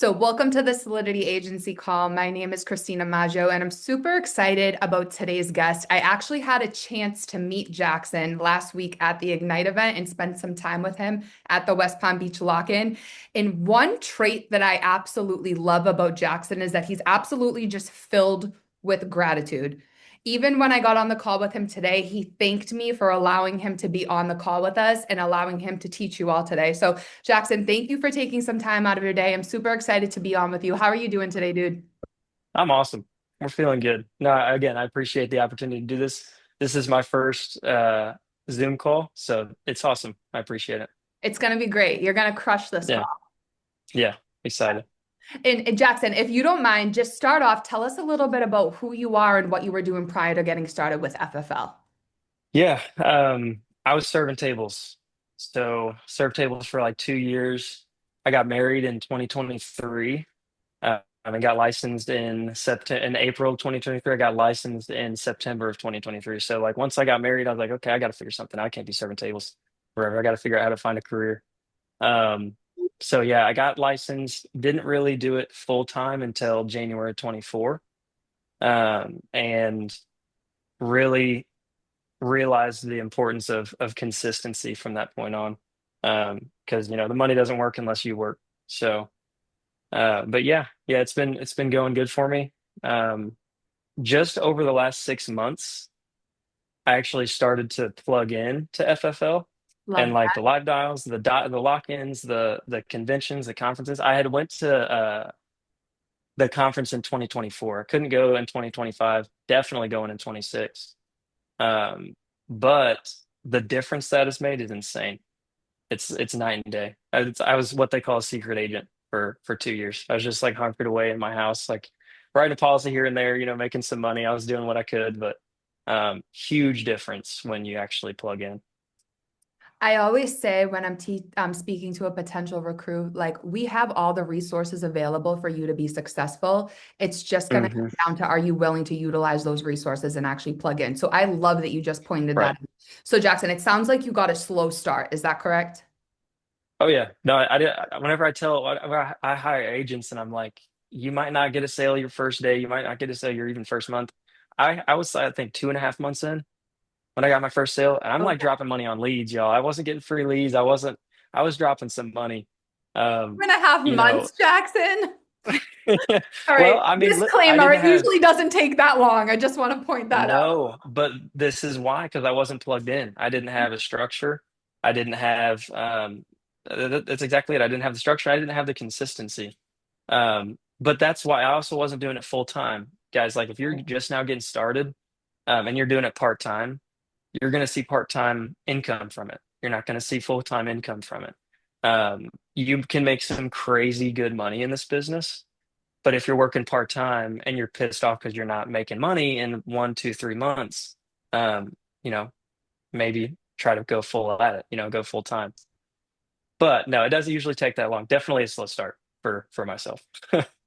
So, welcome to the Solidity Agency call. My name is Christina Maggio, and I'm super excited about today's guest. I actually had a chance to meet Jackson last week at the Ignite event and spend some time with him at the West Palm Beach lock-in. And one trait that I absolutely love about Jackson is that he's absolutely just filled with gratitude. Even when I got on the call with him today, he thanked me for allowing him to be on the call with us and allowing him to teach you all today. So, Jackson, thank you for taking some time out of your day. I'm super excited to be on with you. How are you doing today, dude? I'm awesome. We're feeling good. No, again, I appreciate the opportunity to do this. This is my first Zoom call, so it's awesome. I appreciate it. It's going to be great. You're going to crush this call. Yeah, yeah, excited. And Jackson, if you don't mind, just start off. Tell us a little bit about who you are and what you were doing prior to getting started with FFL. Yeah, I was serving tables. So served tables for like 2 years. I got married in 2023. I got licensed in April of 2023. I got licensed in September of 2023. So like once I got married, I was like, okay, I got to figure something out. I can't be serving tables forever. I got to figure out how to find a career. Um, so yeah, I got licensed, didn't really do it full time until January 24. And really realized the importance of consistency from that point on. Because the money doesn't work unless you work. So but yeah, it's been going good for me. Um, just over the last 6 months, I actually started to plug in to FFL Love and like that. the live dials, the lock-ins, the conventions, the conferences. I had went to the conference in 2024. I couldn't go in 2025. Definitely going in 26. Um, but the difference that has made is insane. It's night and day. I was what they call a secret agent for 2 years. I was just like hunkered away in my house, like writing a policy here and there, making some money. I was doing what I could, but huge difference when you actually plug in. I always say when I'm speaking to a potential recruit, like we have all the resources available for you to be successful. It's just going to Hmm. come down to are you willing to utilize those resources and actually plug in. So I love that you just pointed that Right. out. So Jackson, it sounds like you got a slow start. Is that correct? Oh yeah. No, I did. Whenever I hire agents and I'm like, you might not get a sale your first day, you might not get a sale your even first month. I was, I think, 2.5 months in when I got my first sale, and I'm like Okay. dropping money on leads, y'all. I wasn't getting free leads. I was dropping some money. Um, 2.5 you know, months, Jackson. All well, right. I mean, I Disclaimer, didn't it have usually doesn't take that long. I just want to point that out. no, but this is why, because I wasn't plugged in. I didn't have a structure. I didn't have that's exactly it. I didn't have the structure. I didn't have the consistency. But that's why I also wasn't doing it full time. Guys, like if you're just now getting started, and you're doing it part time, you're going to see part-time income from it. You're not going to see full-time income from it. You can make some crazy good money in this business, but if you're working part-time and you're pissed off because you're not making money in 1, 2, 3 months, um, you know, maybe try to go full at it, go full time. But no, it doesn't usually take that long. Definitely a slow start for myself.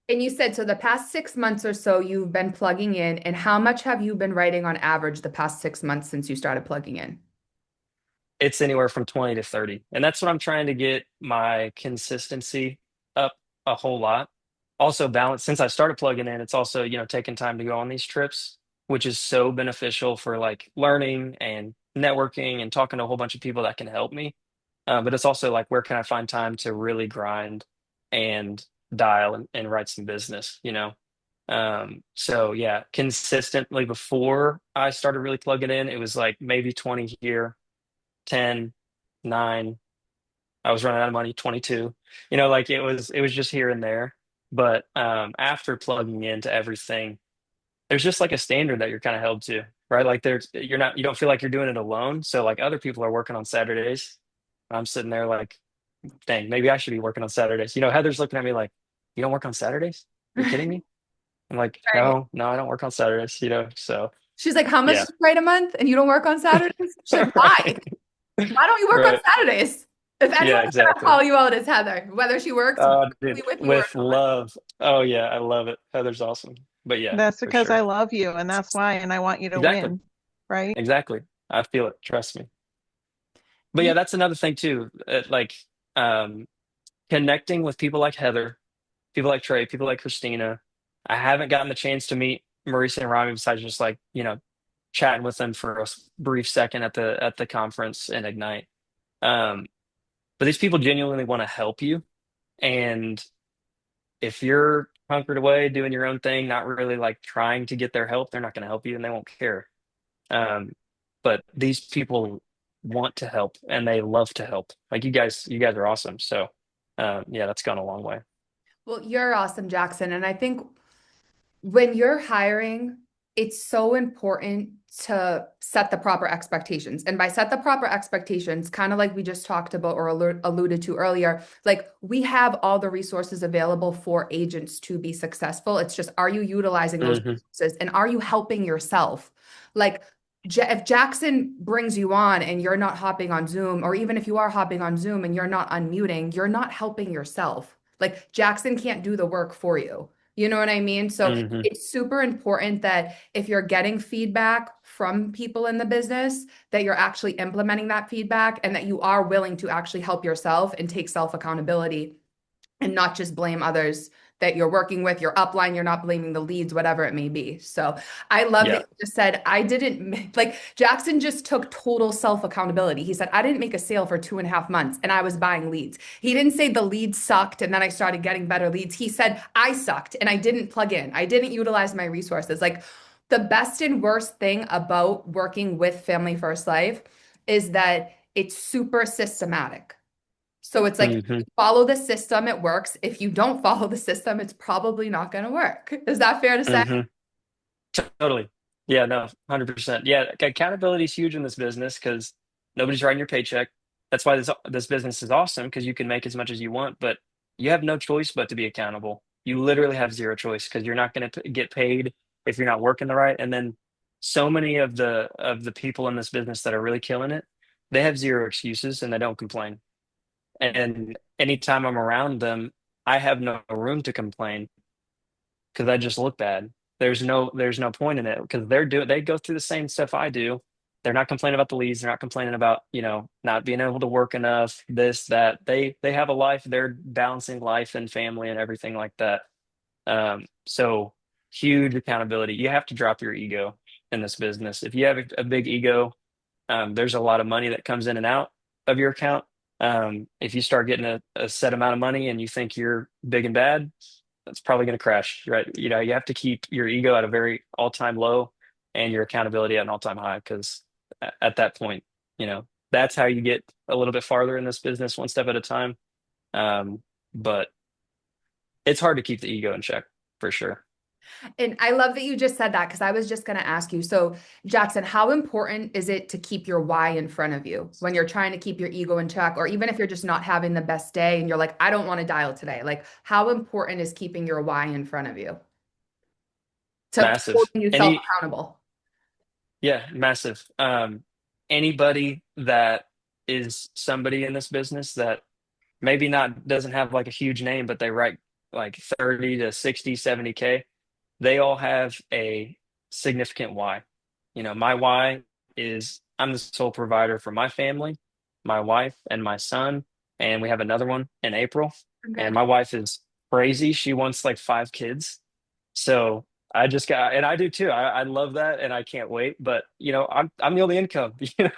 And you said so the past 6 months or so you've been plugging in, and how much have you been writing on average the past 6 months since you started plugging in? It's anywhere from 20 to 30. And that's what I'm trying to get my consistency up a whole lot. Also balance since I started plugging in, it's also, taking time to go on these trips, which is so beneficial for like learning and networking and talking to a whole bunch of people that can help me. But it's also like where can I find time to really grind and dial and write some business? So yeah, consistently before I started really plugging in, it was like maybe 20 here, 10, 9. I was running out of money, 22. Like it was just here and there. But after plugging into everything, there's just like a standard that you're kind of held to, right? Like you don't feel like you're doing it alone. So like other people are working on Saturdays. I'm sitting there like, dang, maybe I should be working on Saturdays. Heather's looking at me like, you don't work on Saturdays? Are you kidding me? I'm like, Right. no, I don't work on Saturdays. So She's like, how much yeah. do you write a month and you don't work on Saturdays? She's like, why? Why don't you work on Right. Saturdays? If Yeah, anyone's gonna exactly. call you out, it's Heather, whether she works Dude, with you or with love. Oh yeah, I love it. Heather's awesome. But yeah, That's for because I sure. love you, and that's why, and I want you to Exactly. win, right? Exactly. I feel it. Trust me. But yeah, not. that's another thing too. Like um connecting with people like Heather. people like Trey, people like Christina. I haven't gotten the chance to meet Marisa and Rami besides just like, chatting with them for a brief second at the conference and Ignite. Um, but these people genuinely want to help you. And if you're hunkered away doing your own thing, not really like trying to get their help, they're not going to help you and they won't care. Um, but these people want to help and they love to help. Like you guys are awesome. So, yeah, that's gone a long way. Well, you're awesome, Jackson. And I think when you're hiring, it's so important to set the proper expectations. And by set the proper expectations, kind of like we just talked about or alluded to earlier, like we have all the resources available for agents to be successful. It's just, are you utilizing those Hmm. resources and are you helping yourself? Like, if Jackson brings you on and you're not hopping on Zoom, or even if you are hopping on Zoom and you're not unmuting, you're not helping yourself. Like, Jackson can't do the work for you. You know what I mean? So Hmm. it's super important that if you're getting feedback from people in the business, that you're actually implementing that feedback and that you are willing to actually help yourself and take self accountability and not just blame others that you're working with, your upline, you're not blaming the leads, whatever it may be. So I love that Yeah. you just said, I didn't like Jackson just took total self accountability. He said, I didn't make a sale for 2.5 months and I was buying leads. He didn't say the leads sucked and then I started getting better leads. He said, I sucked and I didn't plug in. I didn't utilize my resources. Like the best and worst thing about working with Family First Life is that it's super systematic. So it's like Hmm. follow the system, it works. If you don't follow the system, it's probably not going to work. Is that fair to say? Hmm. Totally. Yeah, no, 100%. Yeah, accountability is huge in this business because nobody's writing your paycheck. That's why this business is awesome because you can make as much as you want, but you have no choice but to be accountable. You literally have zero choice because you're not going to get paid if you're not working the right. And then so many of the people in this business that are really killing it, they have zero excuses and they don't complain. And anytime I'm around them, I have no room to complain because I just look bad. There's no point in it because they go through the same stuff I do. They're not complaining about the leads. They're not complaining about, not being able to work enough, this, that. They have a life. They're balancing life and family and everything like that. So huge accountability. You have to drop your ego in this business. If you have a big ego, there's a lot of money that comes in and out of your account. If you start getting a set amount of money and you think you're big and bad, that's probably going to crash, right? You have to keep your ego at a very all-time low and your accountability at an all-time high because at that point, that's how you get a little bit farther in this business, one step at a time. Um, but it's hard to keep the ego in check for sure. And I love that you just said that because I was just going to ask you. So, Jackson, how important is it to keep your why in front of you when you're trying to keep your ego in check, or even if you're just not having the best day and you're like, I don't want to dial today? Like, how important is keeping your why in front of you to Massive. holding you self Any, accountable? yeah, massive. Anybody that is somebody in this business that maybe not doesn't have like a huge name, but they write like 30 to 60, 70K, they all have a significant why. My why is I'm the sole provider for my family, my wife, and my son. And we have another one in April. And Okay. my wife is crazy. She wants like 5 kids. So I just got, and I do too. I love that and I can't wait. But I'm the only income,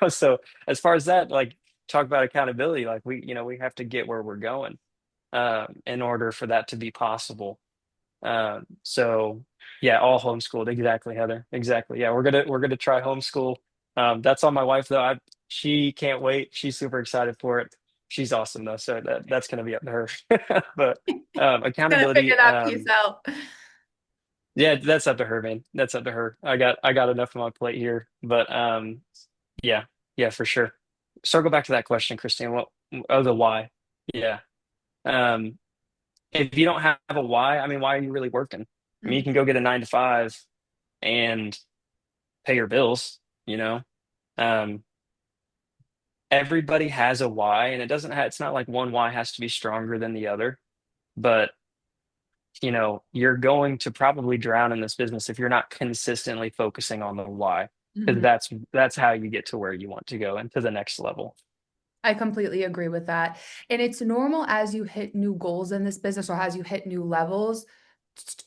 So as far as that, like talk about accountability, like we have to get where we're going in order for that to be possible. So yeah, all homeschooled. Exactly, Heather. Exactly. Yeah, we're gonna try homeschool. That's on my wife though. She can't wait. She's super excited for it. She's awesome though. So that's gonna be up to her. But Gonna figure accountability. that piece out. Yeah, that's up to her, man. That's up to her. I got enough on my plate here. But yeah, yeah, for sure. Circle back to that question, Christine. The why? Yeah. Um, if you don't have a why, I mean, why are you really working? I mean, you Mhm. can go get a 9 to 5 and pay your bills, you know? Um, everybody has a why, and it's not like one why has to be stronger than the other, but you're going to probably drown in this business if you're not consistently focusing on the why, because Mhm. that's how you get to where you want to go and to the next level. I completely agree with that. And it's normal as you hit new goals in this business or as you hit new levels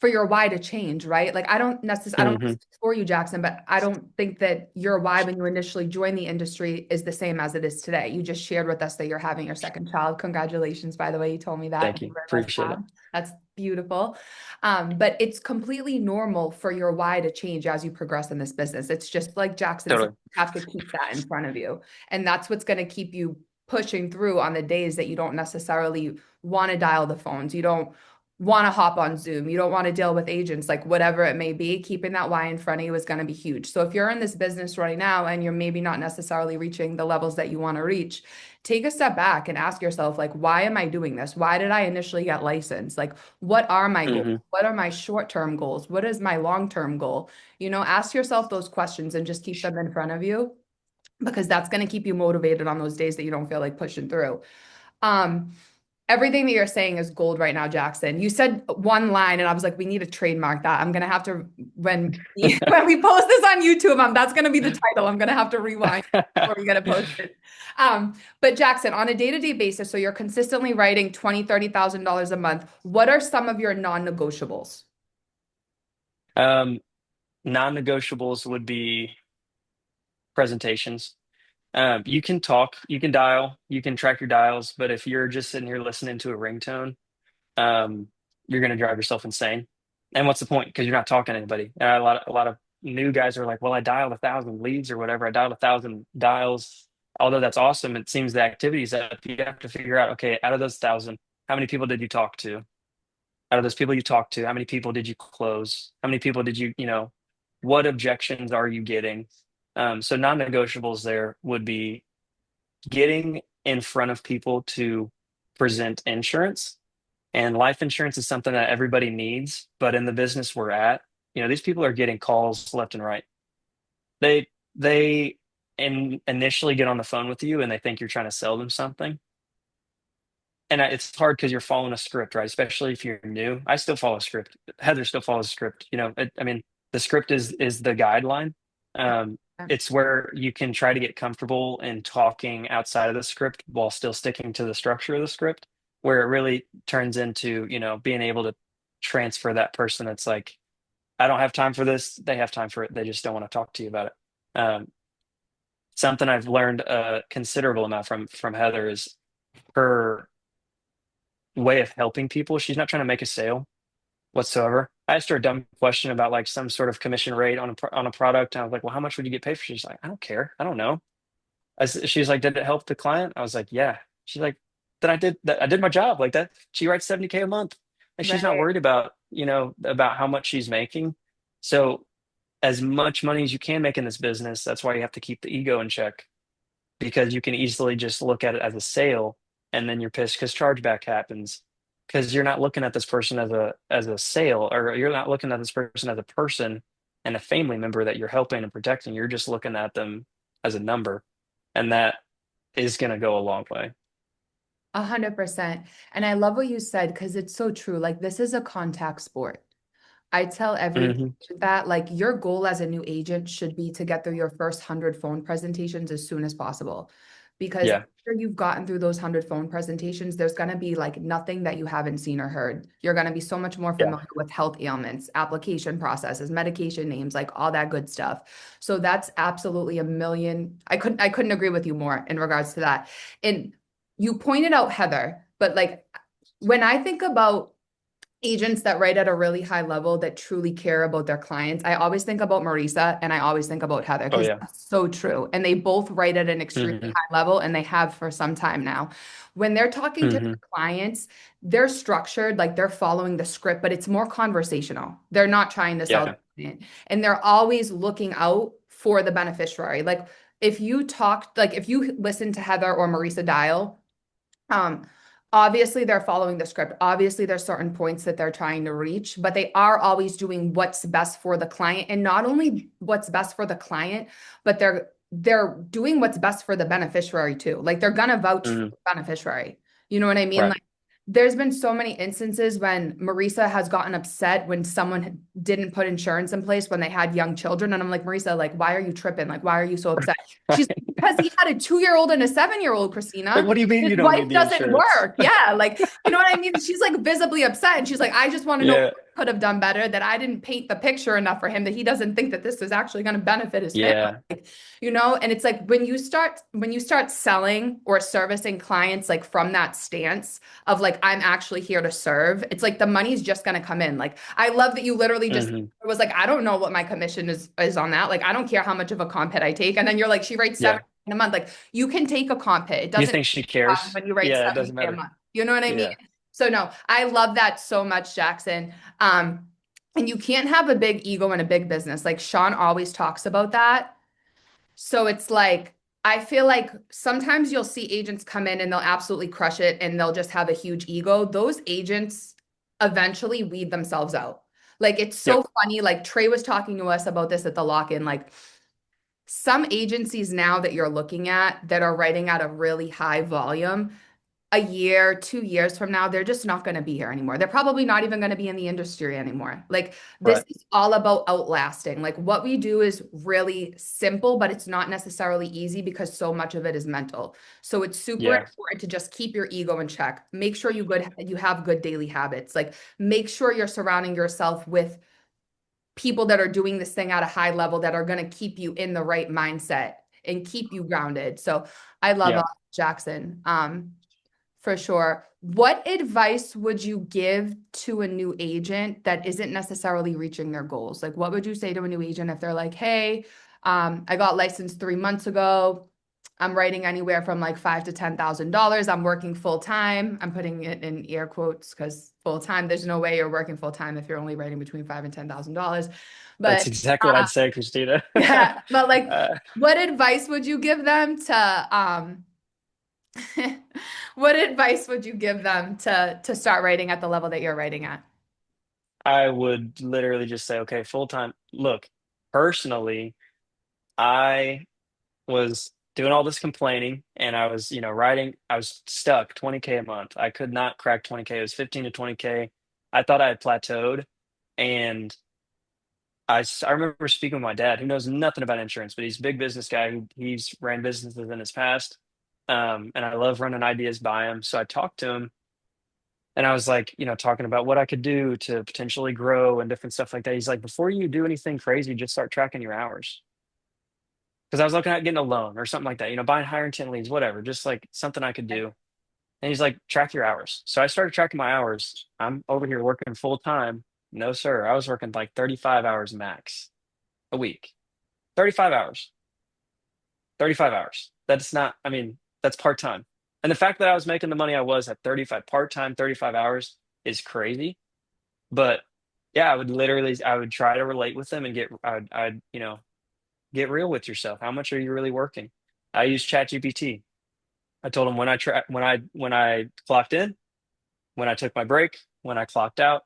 for your why to change, right? Like I don't Hmm. for you, Jackson, but I don't think that your why when you initially joined the industry is the same as it is today. You just shared with us that you're having your second child. Congratulations, by the way. You told me that. Thank You you. were very Appreciate it. proud. That's beautiful. But it's completely normal for your why to change as you progress in this business. It's just like Jackson said, Totally. you have to keep that in front of you. And that's what's going to keep you pushing through on the days that you don't necessarily want to dial the phones. You don't want to hop on Zoom. You don't want to deal with agents, like whatever it may be. Keeping that why in front of you is going to be huge. So if you're in this business right now and you're maybe not necessarily reaching the levels that you want to reach, take a step back and ask yourself, like, why am I doing this? Why did I initially get licensed? Like, what are my goals? Hmm. What are my short-term goals? What is my long-term goal? Ask yourself those questions and just keep them in front of you because that's going to keep you motivated on those days that you don't feel like pushing through. Um, Everything that you're saying is gold right now, Jackson. You said one line, and I was like, we need to trademark that. I'm gonna have to when we post this on YouTube, that's gonna be the title. I'm gonna have to rewind before we get it posted. But Jackson, on a day-to-day basis, so you're consistently writing $20,000, $30,000 a month. What are some of your non-negotiables? Um, non-negotiables would be presentations. You can talk, you can dial, you can track your dials, but if you're just sitting here listening to a ringtone, um, you're going to drive yourself insane. And what's the point? Because you're not talking to anybody. A lot of new guys are like, well, I dialed 1,000 leads or whatever. I dialed 1,000 dials. Although that's awesome, it seems the activities that you have to figure out, okay, out of those 1,000, how many people did you talk to? Out of those people you talked to, how many people did you close? How many people did what objections are you getting? So non-negotiables there would be getting in front of people to present insurance. And life insurance is something that everybody needs, but in the business we're at, these people are getting calls left and right. They initially get on the phone with you and they think you're trying to sell them something. And it's hard because you're following a script, right? Especially if you're new. I still follow a script. Heather still follows a script. I mean, the script is the guideline. Um, it's where you can try to get comfortable in talking outside of the script while still sticking to the structure of the script, where it really turns into, being able to transfer that person that's like, I don't have time for this. They have time for it. They just don't want to talk to you about it. Something I've learned a considerable amount from Heather is her way of helping people. She's not trying to make a sale whatsoever. I asked her a dumb question about like some sort of commission rate on a product, and I was like, "Well, how much would you get paid for?" She's like, "I don't care. I don't know." She's like, "Did it help the client?" I was like, "Yeah." She's like, "Then I did that. I did my job like that." She writes 70K a month, and she's not Right. worried about about how much she's making. So as much money as you can make in this business, that's why you have to keep the ego in check because you can easily just look at it as a sale and then you're pissed because chargeback happens because you're not looking at this person as a sale, or you're not looking at this person as a person and a family member that you're helping and protecting. You're just looking at them as a number, and that is going to go a long way. 100%. And I love what you said because it's so true. Like, this is a contact sport. I tell every Hmm. agent that like your goal as a new agent should be to get through your first 100 phone presentations as soon as possible. Because Yeah. after you've gotten through those 100 phone presentations, there's going to be like nothing that you haven't seen or heard. You're going to be so much more Yeah. familiar with health ailments, application processes, medication names, like all that good stuff. So that's absolutely a million. I couldn't agree with you more in regards to that. And you pointed out Heather, but like when I think about agents that write at a really high level that truly care about their clients, I always think about Marisa and I always think about Heather Oh because yeah. that's so true. And they both write at an extremely Hmm. high level and they have for some time now. When they're talking to Hmm. their clients, they're structured, like they're following the script, but it's more conversational. They're not trying to sell the Yeah. client. And they're always looking out for the beneficiary. Like if you listen to Heather or Marisa Dial, um, obviously they're following the script. Obviously, there's certain points that they're trying to reach, but they are always doing what's best for the client. And not only what's best for the client, but they're doing what's best for the beneficiary too. Like they're gonna vouch for Hmm. the beneficiary. You know what I mean? Right. Like there's been so many instances when Marisa has gotten upset when someone didn't put insurance in place when they had young children. And I'm like, Marisa, like, why are you tripping? Like, why are you so upset? She's like, because he had a 2-year-old and a 7-year-old, Like, Christina. what do you mean His you don't need wife the doesn't insurance? work. Yeah. Like, you know what I mean? She's like visibly upset. And she's like, I just want to know Yeah, what I could have done better, that I didn't paint the picture enough for him, that he doesn't think that this is actually going to benefit his family. yeah, And it's like when you start selling or servicing clients like from that stance of like, I'm actually here to serve, it's like the money's just going to come in. Like, I love that you literally just hmm was like, I don't know what my commission is on that. Like, I don't care how much of a comp hit I take. And then you're like, she writes yeah. 7 in a month. Like, you can take a comp hit. It You doesn't think she cares? when you write Yeah, it 70 doesn't a matter. month. You know what I mean? Yeah, So no, I love that so much, Jackson. And you can't have a big ego in a big business. Like Sean always talks about that. So it's like, I feel like sometimes you'll see agents come in and they'll absolutely crush it and they'll just have a huge ego. Those agents eventually weed themselves out. Like, it's so yep, funny. Like, Trey was talking to us about this at the lock-in. Like, some agencies now that you're looking at that are writing at a really high volume, a year, 2 years from now, they're just not going to be here anymore. They're probably not even going to be in the industry anymore. Like, this right. is all about outlasting. Like, what we do is really simple, but it's not necessarily easy because so much of it is mental. So it's super Yeah, important to just keep your ego in check. Make sure you have good daily habits. Like, make sure you're surrounding yourself with people that are doing this thing at a high level that are going to keep you in the right mindset and keep you grounded. So I love yeah. Jackson. For sure. What advice would you give to a new agent that isn't necessarily reaching their goals? Like, what would you say to a new agent if they're like, hey, I got licensed 3 months ago. I'm writing anywhere from like five to $10,000. I'm working full time. I'm putting it in air quotes because full time, there's no way you're working full time if you're only writing between $5,000 and $10,000. That's But exactly what I'd say, Christina. yeah, but like, uh, what advice would you give them to what advice would you give them to start writing at the level that you're writing at? I would literally just say, okay, full time. Look, personally, I was doing all this complaining and I was, writing, I was stuck 20K a month. I could not crack 20K. It was 15 to 20K. I thought I had plateaued. And I remember speaking with my dad, who knows nothing about insurance, but he's a big business guy. He's ran businesses in his past. And I love running ideas by him. So I talked to him and I was like, talking about what I could do to potentially grow and different stuff like that. He's like, before you do anything crazy, just start tracking your hours. Because I was looking at getting a loan or something like that, buying higher intent leads, whatever, just like something I could do. And he's like, track your hours. So I started tracking my hours. I'm over here working full time. No, sir. I was working like 35 hours max a week. 35 hours. 35 hours. That's not, I mean, that's part time. And the fact that I was making the money I was at 35, part time, 35 hours is crazy. But yeah, I would try to relate with them and get real with yourself. How much are you really working? I use ChatGPT. I told him when I clocked in, when I took my break, when I clocked out,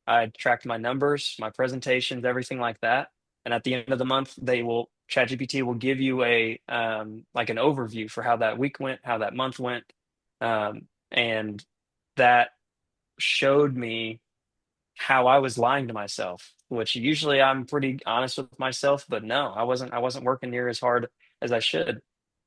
I tracked my numbers, my presentations, everything like that. And at the end of the month, ChatGPT will give you a like an overview for how that week went, how that month went, and that showed me how I was lying to myself, which usually I'm pretty honest with myself, but no, I wasn't working near as hard as I should.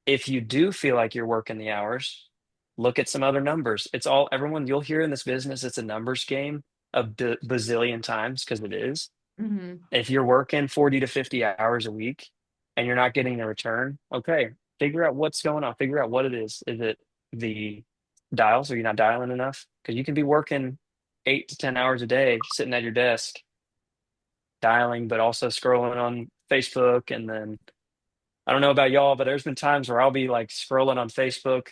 If you do feel like you're working the hours, look at some other numbers. It's all everyone you'll hear in this business, it's a numbers game a bazillion times because it is. Hmm. If you're working 40 to 50 hours a week and you're not getting a return, okay, figure out what's going on, figure out what it is. Is it the dials? Are you not dialing enough? Because you can be working 8 to 10 hours a day sitting at your desk dialing, but also scrolling on Facebook. And then I don't know about y'all, but there's been times where I'll be like scrolling on Facebook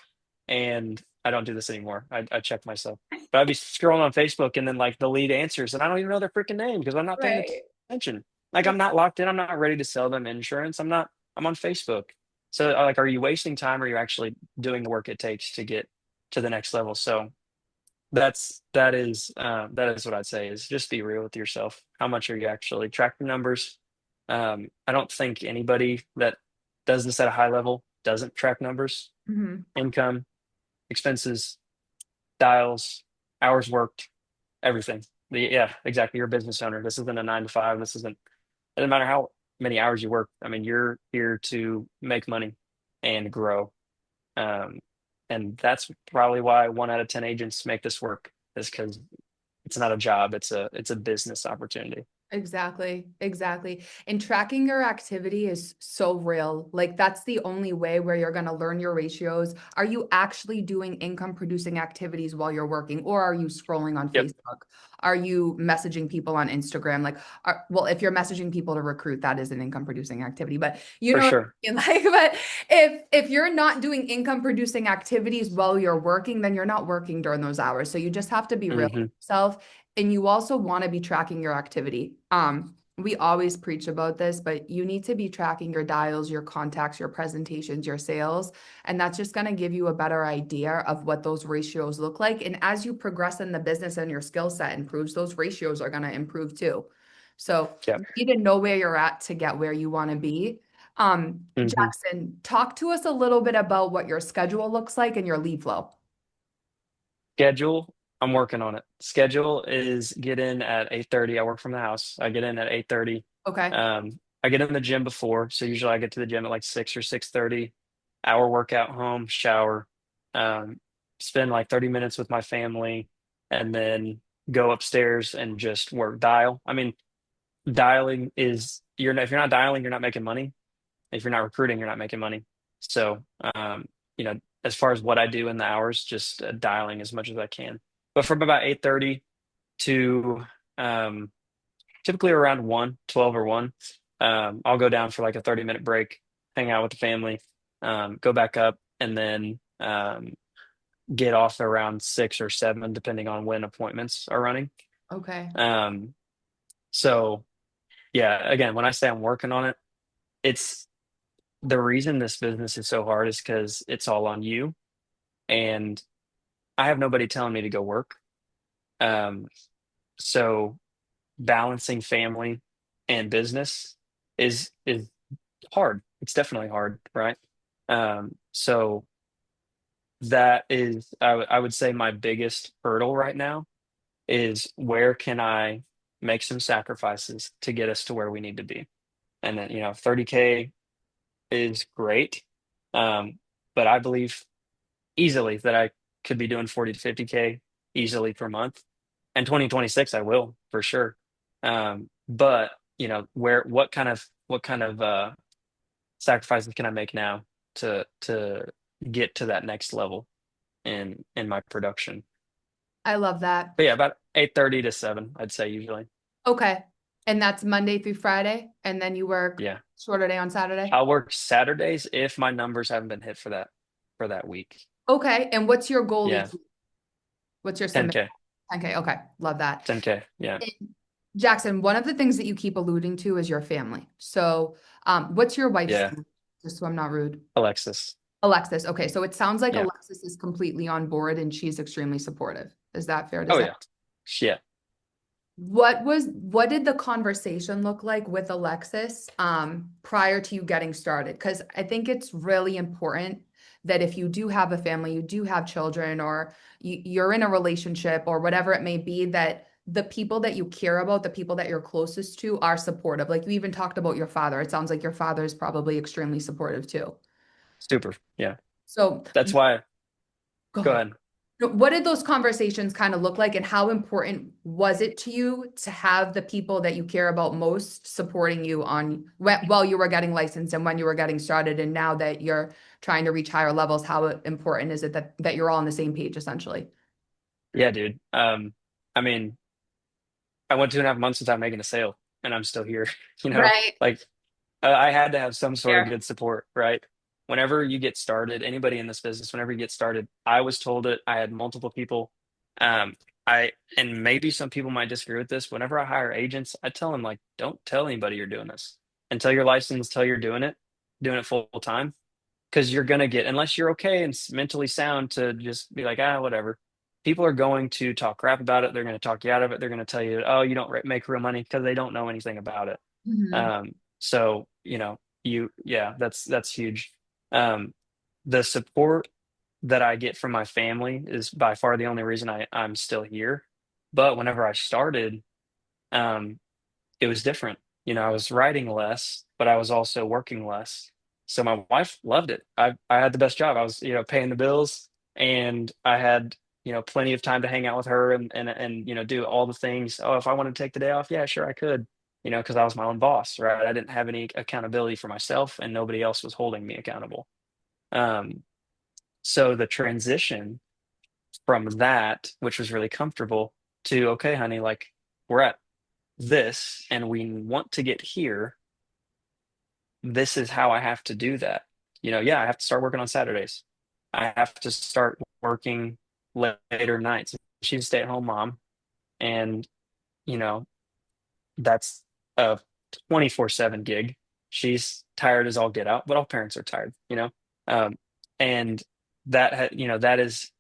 and I don't do this anymore. I check myself, but I'd be scrolling on Facebook and then like the lead answers and I don't even know their freaking name because I'm not paying Right. attention. Like I'm not locked in. I'm not ready to sell them insurance. I'm on Facebook. So like, are you wasting time or are you actually doing the work it takes to get to the next level? So that is what I'd say is just be real with yourself. How much are you actually tracking numbers? I don't think anybody that does this at a high level doesn't track numbers, Hmm. income, expenses, dials, hours worked, everything. Yeah, exactly. You're a business owner. This isn't a 9 to 5. This isn't, it doesn't matter how many hours you work. I mean, you're here to make money and grow. Um, and that's probably why 1 out of 10 agents make this work, is because it's not a job, it's a business opportunity. Exactly, exactly. And tracking your activity is so real. Like that's the only way where you're going to learn your ratios. Are you actually doing income producing activities while you're working, or are you scrolling on Yep, Facebook? Are you messaging people on Instagram? Like, well, if you're messaging people to recruit, that is an income producing activity. But you for know what sure. I mean? Like, but if you're not doing income producing activities while you're working, then you're not working during those hours. So you just have to be real with Hmm. yourself, and you also want to be tracking your activity. We always preach about this, but you need to be tracking your dials, your contacts, your presentations, your sales, and that's just going to give you a better idea of what those ratios look like. And as you progress in the business and your skill set improves, those ratios are going to improve too. So Yep. you need to know where you're at to get where you want to be. Hmm. Jackson, talk to us a little bit about what your schedule looks like and your lead flow. Schedule, I'm working on it. Schedule is get in at 8:30. I work from the house. I get in at 8:30. Okay. I get in the gym before, so usually I get to the gym at like 6 or 6:30. Hour workout home, shower, um, spend like 30 minutes with my family, and then go upstairs and just work dial. I mean, dialing is if you're not dialing, you're not making money. If you're not recruiting, you're not making money. So, you know, as far as what I do in the hours, just dialing as much as I can. But from about 8:30 to um, typically around 1, 12 or 1, I'll go down for like a 30-minute break, hang out with the family, go back up, and then get off around 6 or 7, depending on when appointments are running. Okay. Um, so, yeah, again, when I say I'm working on it, it's the reason this business is so hard is because it's all on you. And I have nobody telling me to go work. Um, so balancing family and business is hard. It's definitely hard, right? So that is, I would say, my biggest hurdle right now is where can I make some sacrifices to get us to where we need to be? And then, 30K is great. Um, but I believe easily that I could be doing 40 to 50K easily per month. And 2026 I will for sure. But what kind of sacrifices can I make now to get to that next level in my production? I love that. But yeah, about 8:30 to 7, I'd say usually. Okay. And that's Monday through Friday, and then you work Yeah. shorter day on Saturday? I'll work Saturdays if my numbers haven't been hit for that week. Okay. And what's your goal Yeah. each week? What's your submit? 10K. 10K. Okay. Love that. 10K. Yeah. And Jackson, one of the things that you keep alluding to is your family. So, what's your wife's Yeah. name? Just so I'm not rude. Alexis. Alexis. Okay. So it sounds like Yeah. Alexis is completely on board and she's extremely supportive. Is that fair to Oh say? yeah. Yeah. What did the conversation look like with Alexis prior to you getting started? Because I think it's really important that if you do have a family, you do have children, or you're in a relationship or whatever it may be, that the people that you care about, the people that you're closest to, are supportive. Like you even talked about your father. It sounds like your father is probably extremely supportive too. Super. Yeah. So That's why. go Go ahead. ahead. What did those conversations kind of look like, and how important was it to you to have the people that you care about most supporting you on while you were getting licensed and when you were getting started, and now that you're trying to reach higher levels, how important is it that you're all on the same page essentially? Yeah, dude. I mean, I went 2.5 months without making a sale, and I'm still here. You know, Right. like I had to have some sort of Fair. good support, right? Whenever you get started, anybody in this business, whenever you get started, I was told it. I had multiple people. Um, and maybe some people might disagree with this. Whenever I hire agents, I tell them like, don't tell anybody you're doing this until you're licensed, until you're doing it full time, because you're gonna get, unless you're okay and mentally sound to just be like, whatever. People are going to talk crap about it. They're going to talk you out of it. They're going to tell you, oh, you don't make real money, because they don't know anything about it. Mhm. So, yeah, that's huge. Um, the support, that I get from my family is by far the only reason I'm still here. But whenever I started, um, it was different. I was writing less, but I was also working less. So my wife loved it. I had the best job. I was, paying the bills, and I had, plenty of time to hang out with her and do all the things. Oh, if I wanted to take the day off, yeah, sure I could. Because I was my own boss, right? I didn't have any accountability for myself, and nobody else was holding me accountable. Um, so the transition from that, which was really comfortable, to okay, honey, like we're at this and we want to get here, this is how I have to do that. Yeah, I have to start working on Saturdays. I have to start working later nights. She's a stay-at-home mom, and you know, that's a 24/7 gig. She's tired as all get out, but all parents are tired. Um, and that is,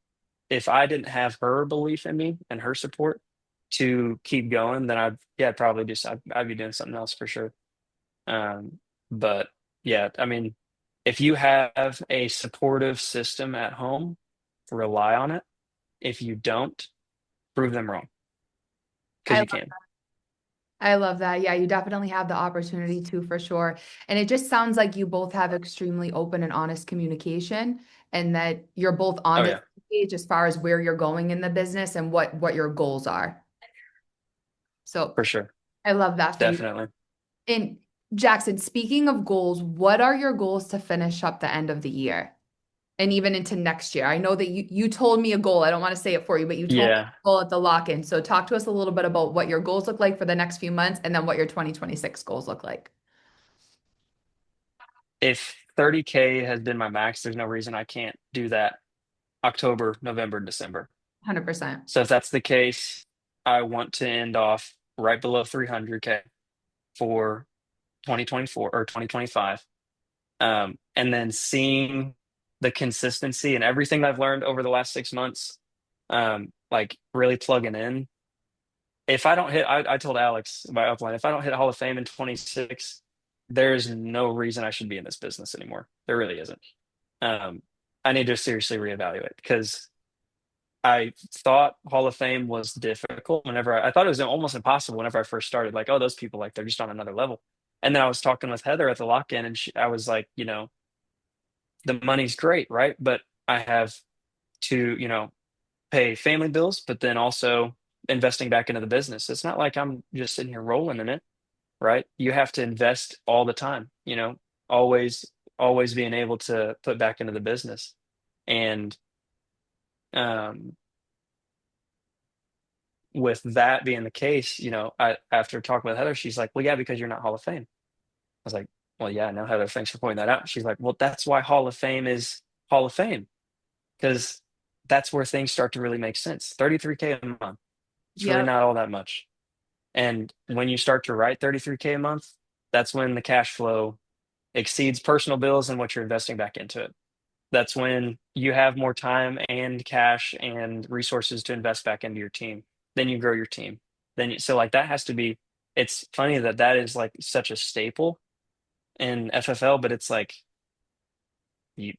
if I didn't have her belief in me and her support to keep going, then I'd probably I'd be doing something else for sure. Um, but yeah, I mean, if you have a supportive system at home, rely on it. If you don't, prove them wrong because I you can. I love that. Yeah, you definitely have the opportunity to for sure. And it just sounds like you both have extremely open and honest communication and that you're both on Oh the yeah, same page as far as where you're going in the business and what your goals are. So for sure. I love that for you. Definitely. And Jackson, speaking of goals, what are your goals to finish up the end of the year and even into next year? I know that you told me a goal. I don't want to say it for you, but you told me Yeah. a goal at the lock-in. So talk to us a little bit about what your goals look like for the next few months and then what your 2026 goals look like. If 30K has been my max, there's no reason I can't do that October, November, December. 100%. So if that's the case, I want to end off right below 300K for 2024 or 2025. And then seeing the consistency and everything I've learned over the last 6 months, like really plugging in. If I don't hit, I told Alex my upline, if I don't hit Hall of Fame in 26, there's no reason I should be in this business anymore. There really isn't. Um, I need to seriously reevaluate because I thought Hall of Fame was difficult whenever I thought it was almost impossible whenever I first started. Like, oh, those people, like, they're just on another level. And then I was talking with Heather at the lock-in, and I was like, the money's great, right? But I have to, pay family bills, but then also investing back into the business. It's not like I'm just sitting here rolling in it, right? You have to invest all the time, always, always being able to put back into the business. And um, with that being the case, after talking with Heather, she's like, well, yeah, because you're not Hall of Fame. I was like, well, yeah, no, Heather, thanks for pointing that out. She's like, well, that's why Hall of Fame is Hall of Fame, because that's where things start to really make sense. 33K a month. It's really Yep. not all that much. And when you start to write 33K a month, that's when the cash flow exceeds personal bills and what you're investing back into it. That's when you have more time and cash and resources to invest back into your team. Then you grow your team. So like that has to be, it's funny that that is like such a staple in FFL, but it's like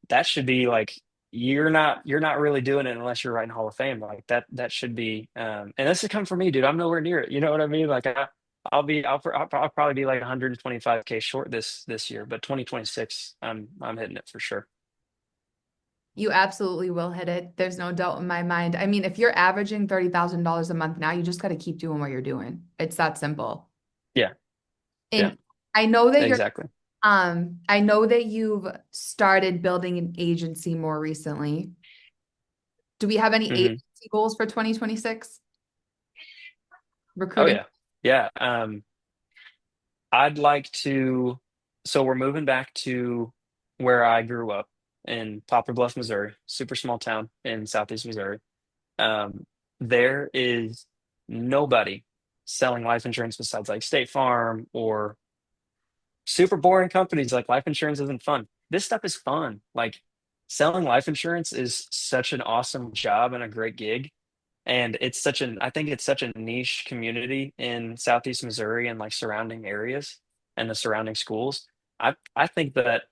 that should be like you're not really doing it unless you're writing Hall of Fame. Like that should be and this is coming from me, dude. I'm nowhere near it. You know what I mean? Like I'll probably be like 125K short this year, but 2026 I'm hitting it for sure. You absolutely will hit it. There's no doubt in my mind. I mean, if you're averaging $30,000 a month now, you just got to keep doing what you're doing. It's that simple. Yeah, yeah, And I know that exactly. I know that you've started building an agency more recently. Do we have any Hmm. agency goals for 2026? Oh Recruiting? yeah. Yeah. I'd like to, so we're moving back to where I grew up in Poplar Bluff, Missouri, super small town in southeast Missouri. Um, there is nobody selling life insurance besides like State Farm or super boring companies. Like life insurance isn't fun. This stuff is fun. Like selling life insurance is such an awesome job and a great gig. And I think it's such a niche community in Southeast Missouri and like surrounding areas and the surrounding schools. I think that,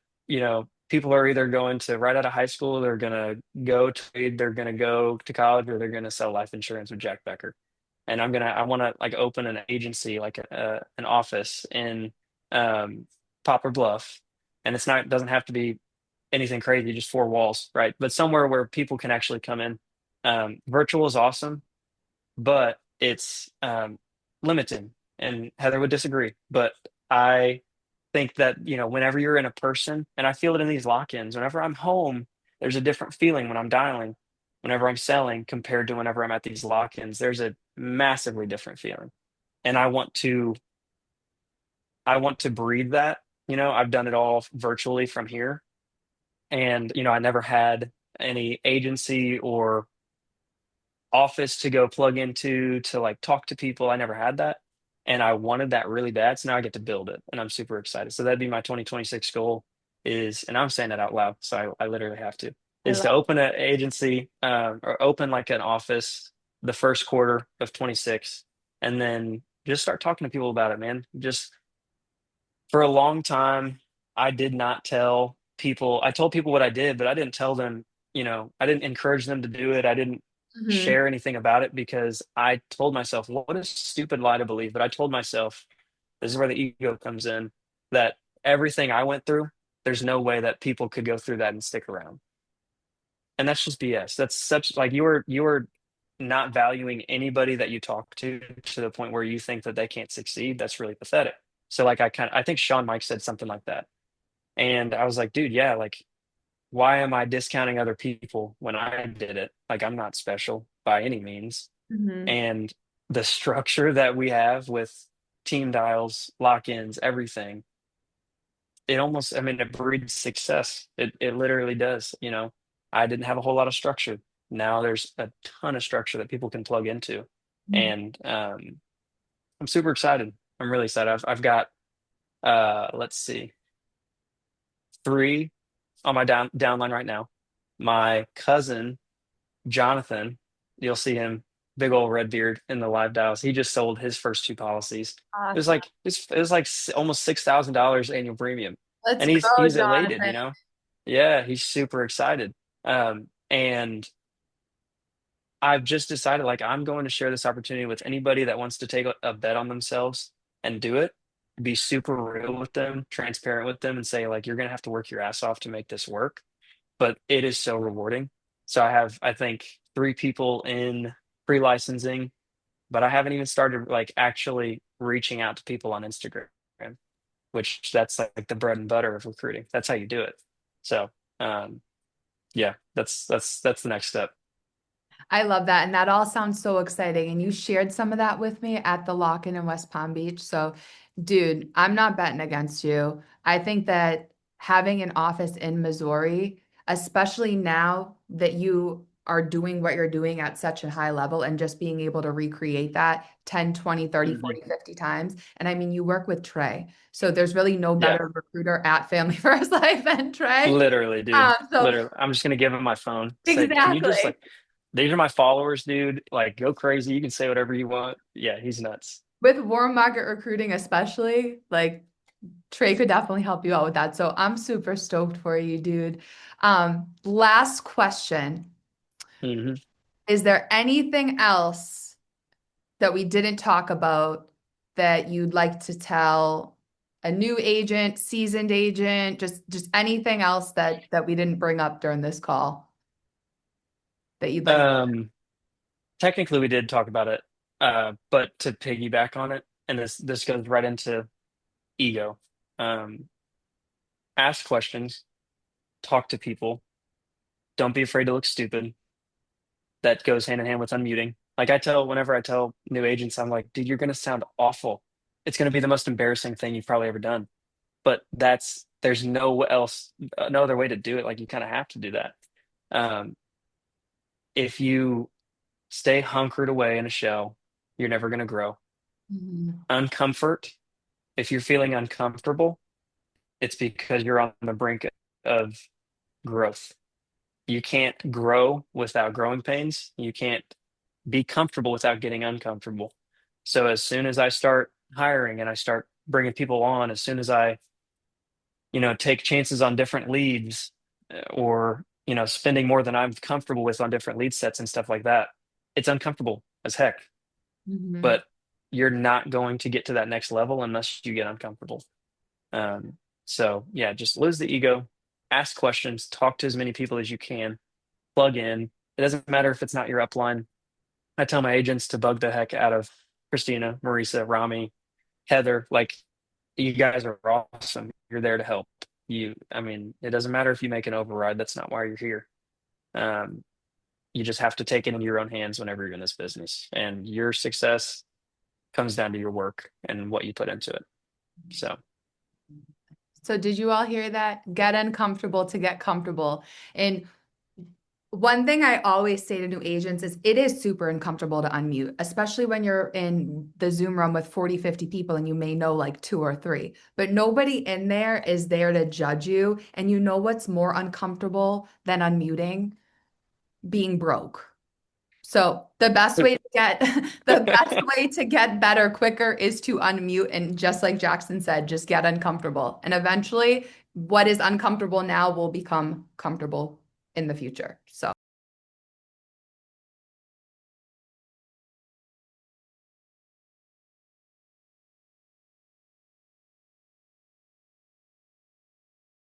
people are either going to right out of high school, they're gonna go trade, they're gonna go to college, or they're gonna sell life insurance with Jack Becker. And I want to like open an agency, like an office in um, Poplar Bluff, and it's not doesn't have to be anything crazy, just four walls, right? But somewhere where people can actually come in. Virtual is awesome, but it's limiting. And Heather would disagree, but I think that, whenever you're in a person, and I feel it in these lock-ins, whenever I'm home, there's a different feeling when I'm dialing, whenever I'm selling compared to whenever I'm at these lock-ins, there's a massively different feeling. And I want to breed that. I've done it all virtually from here. And, I never had any agency or office to go plug into to like talk to people. I never had that. And I wanted that really bad. So now I get to build it and I'm super excited. So that'd be my 2026 goal is, and I'm saying that out loud. So I literally have to, I is love to open an agency or open like an office the first quarter of 26 and then just start talking to people about it, man. Just for a long time, I did not tell people. I told people what I did, but I didn't tell them, I didn't encourage them to do it. I didn't Mhm. share anything about it because I told myself, what a stupid lie to believe. But I told myself, this is where the ego comes in, that everything I went through, there's no way that people could go through that and stick around. And that's just BS. That's such like you are not valuing anybody that you talk to the point where you think that they can't succeed. That's really pathetic. So like I think Sean Mike said something like that. And I was like, dude, yeah, like why am I discounting other people when I did it? Like I'm not special by any means. Mhm. And the structure that we have with team dials, lock-ins, everything, it almost, I mean, it breeds success. It literally does. I didn't have a whole lot of structure. Now there's a ton of structure that people can plug into. Mhm. And I'm super excited. I'm really excited. I've got let's see, three on my downline right now. My cousin Jonathan, you'll see him, big old red beard in the live dials. He just sold his first two policies. Awesome. It was like almost $6,000 annual premium, Let's and he's go, he's elated. Jonathan. Yeah, he's super excited. And I've just decided like I'm going to share this opportunity with anybody that wants to take a bet on themselves and do it. Be super real with them, transparent with them, and say like you're gonna have to work your ass off to make this work, but it is so rewarding. So I have, I think, three people in pre-licensing, but I haven't even started like actually reaching out to people on Instagram, which that's like the bread and butter of recruiting. That's how you do it. So, um, yeah, that's the next step. I love that. And that all sounds so exciting. And you shared some of that with me at the lock-in in West Palm Beach. So, dude, I'm not betting against you. I think that having an office in Missouri, especially now that you are doing what you're doing at such a high level and just being able to recreate that 10, 20, 30, Mhm. 40, 50 times. And I mean, you work with Trey. So there's really no Yeah, better recruiter at Family First Life than Trey. literally, dude. So Literally, I'm just gonna give him my phone. Say, can you just exactly. like, these are my followers, dude. Like, go crazy. You can say whatever you want. Yeah, he's nuts. With warm market recruiting, especially, like Trey could definitely help you out with that. So I'm super stoked for you, dude. Last question. Hmm. Is there anything else that we didn't talk about that you'd like to tell a new agent, seasoned agent, just anything else that we didn't bring up during this call that you'd like? Um, Technically, we did talk about it, but to piggyback on it, and this goes right into ego. Um, Ask questions, talk to people. Don't be afraid to look stupid. That goes hand in hand with unmuting. Like whenever I tell new agents, I'm like, dude, you're gonna sound awful. It's gonna be the most embarrassing thing you've probably ever done. But there's no other way to do it. Like you kind of have to do that. Um, if you stay hunkered away in a shell, you're never gonna grow. Mhm. Uncomfort. If you're feeling uncomfortable, it's because you're on the brink of growth. You can't grow without growing pains. You can't be comfortable without getting uncomfortable. So as soon as I start hiring and I start bringing people on, as soon as I take chances on different leads or, spending more than I'm comfortable with on different lead sets and stuff like that. It's uncomfortable as heck, Mhm. but you're not going to get to that next level unless you get uncomfortable. Um, so yeah, just lose the ego, ask questions, talk to as many people as you can, plug in. It doesn't matter if it's not your upline. I tell my agents to bug the heck out of Christina, Marisa, Rami, Heather. Like, you guys are awesome. You're there to help. I mean, it doesn't matter if you make an override. That's not why you're here. Um, you just have to take it into your own hands whenever you're in this business. And your success comes down to your work and what you put into it. So, So did you all hear that? Get uncomfortable to get comfortable. And one thing I always say to new agents is it is super uncomfortable to unmute, especially when you're in the Zoom room with 40, 50 people and you may know like two or three, but nobody in there is there to judge you. And you know what's more uncomfortable than unmuting? Being broke. So the best way to get the best way to get better quicker is to unmute and just like Jackson said, just get uncomfortable. And eventually what is uncomfortable now will become comfortable in the future. So